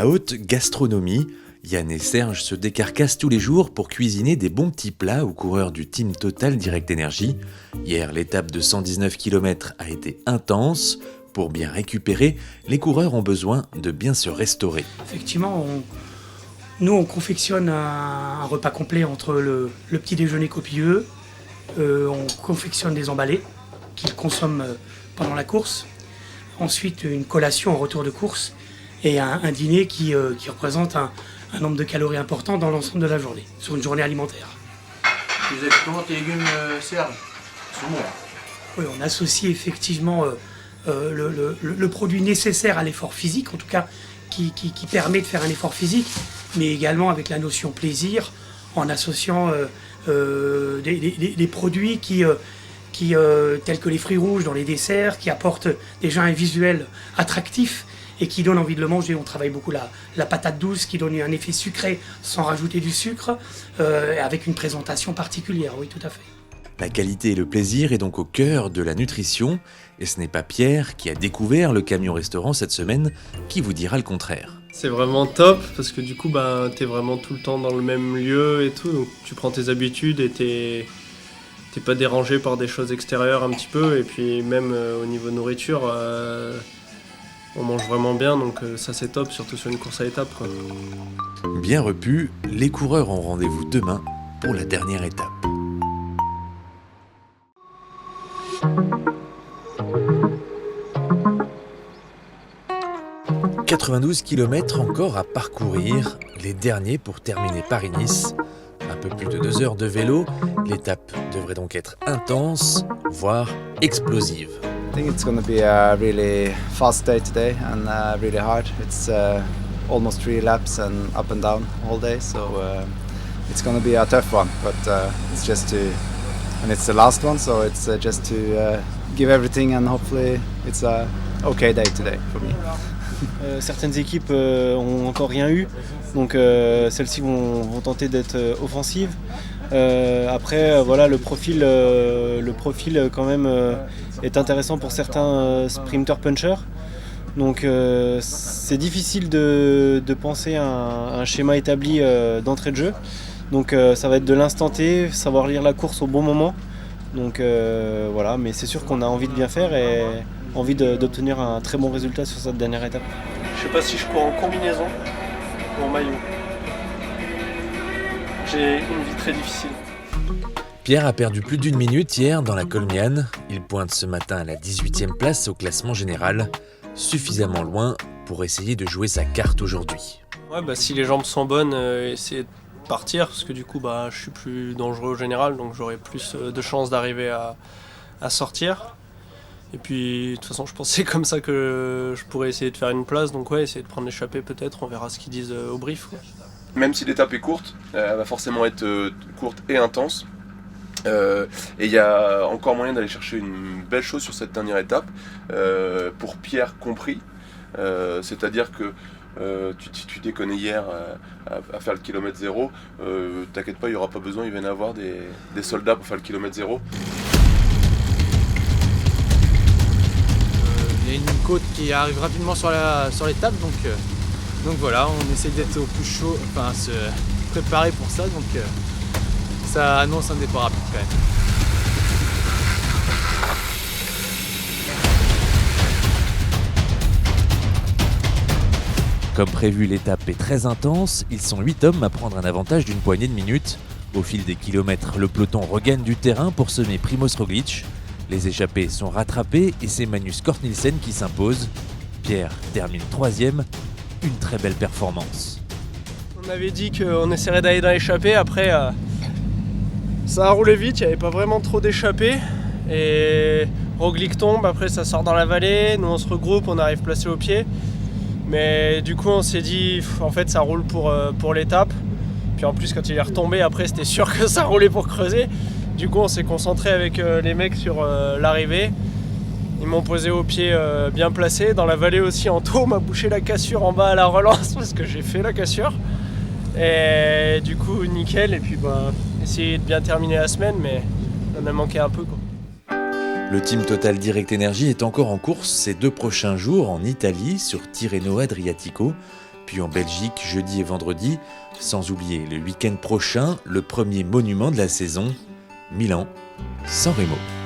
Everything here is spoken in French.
la haute gastronomie. Yann et Serge se décarcassent tous les jours pour cuisiner des bons petits plats aux coureurs du Team Total Direct Energy. Hier, l'étape de 119 km a été intense. Pour bien récupérer, les coureurs ont besoin de bien se restaurer. Effectivement, nous on confectionne un repas complet entre le petit déjeuner copieux, on confectionne des emballés qu'ils consomment pendant la course, ensuite une collation en retour de course et un dîner qui représente un nombre de calories important dans l'ensemble de la journée, sur une journée alimentaire. Vous avez comment tes légumes, Serge? Ils sont bons. Oui, on associe effectivement le produit nécessaire à l'effort physique, en tout cas qui permet de faire un effort physique, mais également avec la notion plaisir, en associant des produits tels que les fruits rouges dans les desserts, qui apportent déjà un visuel attractif et qui donne envie de le manger. On travaille beaucoup la patate douce qui donne un effet sucré sans rajouter du sucre, avec une présentation particulière, oui tout à fait. La qualité et le plaisir est donc au cœur de la nutrition, et ce n'est pas Pierre qui a découvert le camion restaurant cette semaine qui vous dira le contraire. C'est vraiment top parce que du coup t'es vraiment tout le temps dans le même lieu et tout, donc tu prends tes habitudes et t'es pas dérangé par des choses extérieures un petit peu, et puis même au niveau nourriture on mange vraiment bien, donc ça c'est top, surtout sur une course à étapes, quoi. Bien repus, les coureurs ont rendez-vous demain pour la dernière étape. « 92 km encore à parcourir, les derniers pour terminer Paris-Nice. Un peu plus de 2 heures de vélo, l'étape devrait donc être intense, voire explosive. I think it's going to be a really fast day today and really hard. It's almost 3 laps and up and down all day, so it's going to be a tough one. But it's just and it's the last one, so it's just to give everything, and hopefully it's a okay day today for me. Certaines équipes ont encore rien eu, donc celles-ci vont tenter d'être offensives. Après, voilà, le profil quand même est intéressant pour certains sprinters punchers. Donc c'est difficile de penser à un schéma établi d'entrée de jeu. Donc ça va être de l'instant T, savoir lire la course au bon moment. Donc voilà, mais c'est sûr qu'on a envie de bien faire et envie d'obtenir un très bon résultat sur cette dernière étape. Je sais pas si je cours en combinaison ou en maillot. J'ai une vie très difficile. Pierre a perdu plus d'1 minute hier dans la Colmiane. Il pointe ce matin à la 18e place au classement général, suffisamment loin pour essayer de jouer sa carte aujourd'hui. Ouais, si les jambes sont bonnes, essayer de partir, parce que du coup je suis plus dangereux au général, donc j'aurai plus de chances d'arriver à sortir. Et puis de toute façon je pensais comme ça que je pourrais essayer de faire une place, donc ouais, essayer de prendre l'échappée peut-être, on verra ce qu'ils disent au brief, quoi. Même si l'étape est courte, elle va forcément être courte et intense. Et il y a encore moyen d'aller chercher une belle chose sur cette dernière étape, pour Pierre compris. C'est-à-dire que tu déconnais hier à faire le kilomètre zéro, t'inquiète pas, il n'y aura pas besoin, il va y en avoir des soldats pour faire le kilomètre zéro. Il y a une côte qui arrive rapidement sur l'étape, donc voilà, on essaie d'être au plus chaud, enfin se préparer pour ça, donc ça annonce un départ rapide quand même. Comme prévu, l'étape est très intense. Ils sont 8 hommes à prendre un avantage d'une poignée de minutes. Au fil des kilomètres, le peloton regagne du terrain pour semer Primož Roglič. Les échappés sont rattrapés et c'est Magnus Cort Nielsen qui s'impose. Pierre termine 3e, une très belle performance. On avait dit qu'on essaierait d'aller dans l'échappée, après ça a roulé vite, il n'y avait pas vraiment trop d'échappées. Et Roglič tombe, après ça sort dans la vallée, nous on se regroupe, on arrive placé au pied. Mais du coup on s'est dit, en fait ça roule pour l'étape. Puis en plus quand il est retombé, après c'était sûr que ça roulait pour creuser. Du coup on s'est concentré avec les mecs sur l'arrivée. Ils m'ont posé au pied bien placé. Dans la vallée aussi, Anto m'a bouché la cassure en bas à la relance parce que j'ai fait la cassure. Et du coup nickel, et puis essayer de bien terminer la semaine, mais on en a manqué un peu, quoi. Le Team Total Direct Energy est encore en course ces 2 prochains jours en Italie sur Tirreno Adriatico, puis en Belgique jeudi et vendredi, sans oublier le week-end prochain, le premier monument de la saison, Milan-San Remo.